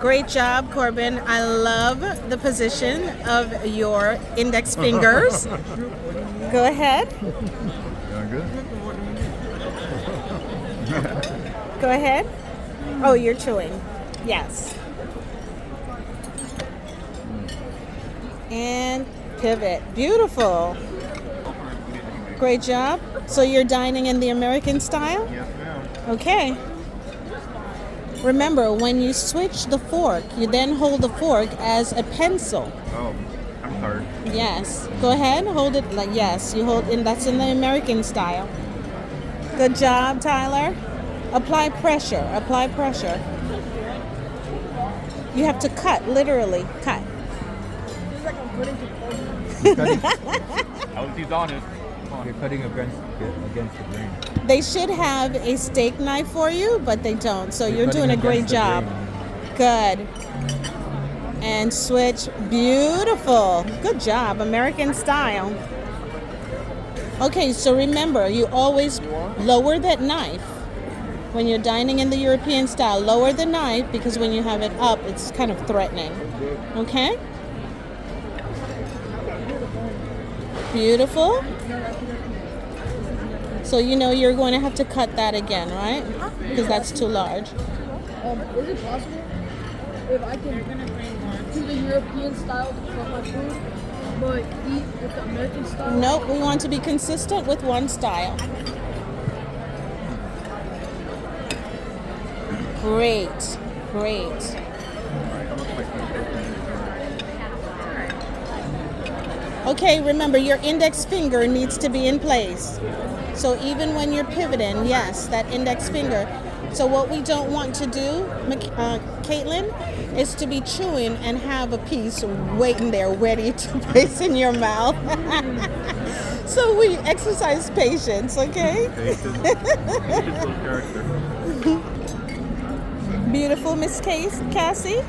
Great job, Corbin. I love the position of your index fingers. Go ahead. Doing good? Go ahead. Oh, you're chewing. Yes. And pivot. Beautiful. Great job. So you're dining in the American style? Yes, ma'am. Okay. Remember, when you switch the fork, you then hold the fork as a pencil. Oh, I'm sorry. Yes. Go ahead. Hold it like yes. You hold in. That's in the American style. Good job, Tyler. Apply pressure. Apply pressure. You have to cut. Literally cut. Feels like I'm putting You're cutting, I was honest. You're cutting against the grain. They should have a steak knife for you, but they don't. So you're doing a great job. Good. And switch. Beautiful. Good job. American style. Okay, so remember, you always lower that knife. When you're dining in the European style, lower the knife because when you have it up, it's kind of threatening. Okay? Beautiful. So you know you're going to have to cut that again, right? Because that's too large. Is it possible if I can do the European style to cook my food, but eat with the American style? Nope, we want to be consistent with one style. Great, great. Okay, remember your index finger needs to be in place. So even when you're pivoting, yes, that index finger. So what we don't want to do, Caitlin, is to be chewing and have a piece waiting there ready to place in your mouth. So we exercise patience, okay? Beautiful, Miss Cassie.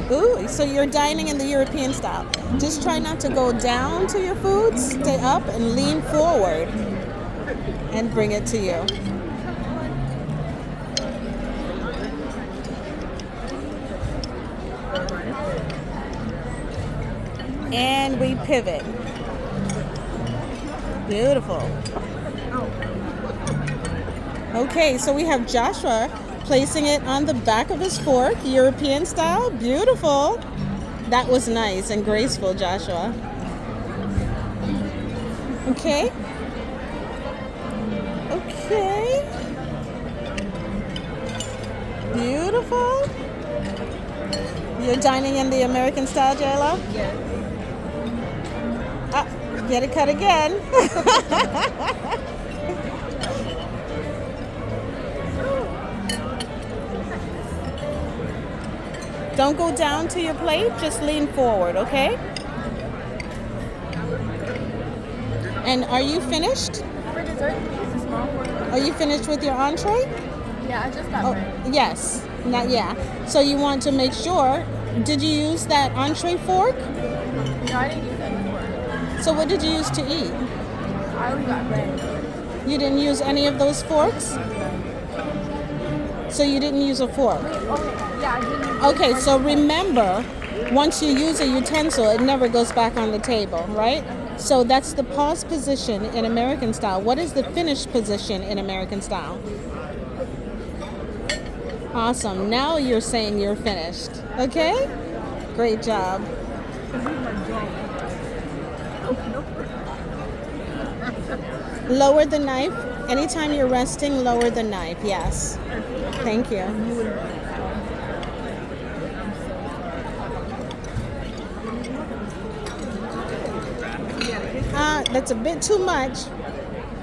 Ooh, so you're dining in the European style. Just try not to go down to your food. Stay up and lean forward and bring it to you. And we pivot. Beautiful. Okay, so we have Joshua placing it on the back of his fork, European style. Beautiful. That was nice and graceful, Joshua. Okay. Okay. Beautiful. You're dining in the American style, J-Lo? Yes. Ah, get it cut again. Don't go down to your plate, just lean forward, okay? And are you finished? For dessert, it's a small fork. Are you finished with your entree? Yeah, I just got Oh, mine. yes. Not yeah. So you want to make sure, did you use that entree fork? No, I didn't use that before. So what did you use to eat? I only got bread. You didn't use any of those forks? So you didn't use a fork? Okay, yeah, I didn't use Okay, so remember, once you use a utensil, it never goes back on the table, right? So that's the pause position in American style. What is the finished position in American style? Awesome. Now you're saying you're finished. Okay? Great job. Lower the knife. Anytime you're resting, lower the knife. Yes. Thank you. That's a bit too much.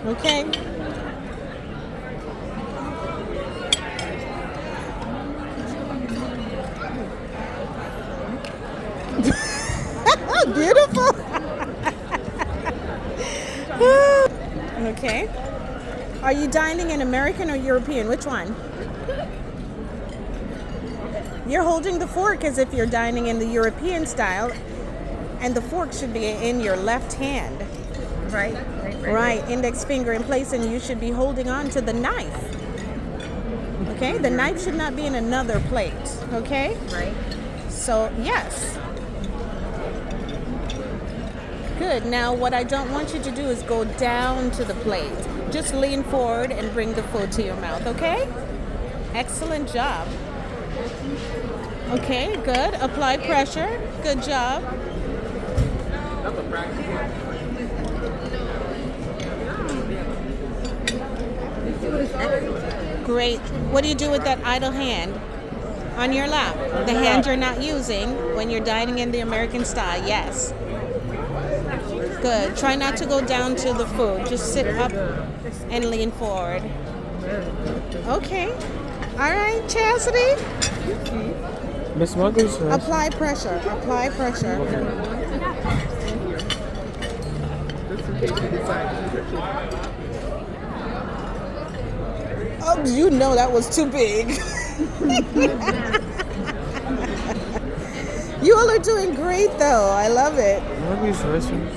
Okay. Beautiful. Okay. Are you dining in American or European? Which one? You're holding the fork as if you're dining in the European style, and the fork should be in your left hand. Right, index finger in place, and you should be holding on to the knife. Okay. Okay, the knife should not be in another plate. Okay? Right? So, yes. Good. Now, what I don't want you to do is go down to the plate. Just lean forward and bring the food to your mouth, okay? Excellent job. Okay, good. Apply pressure. Good job. Great. What do you do with that idle hand? On your lap. The hand you're not using when you're dining in the American style. Yes. Good. Try not to go down to the food. Just sit up and lean forward. Okay. All right, Chastity. Miss Muggles. Apply pressure. Apply pressure. Oh, you know that was too big. You all are doing great, though. I love it. Muggles restaurant.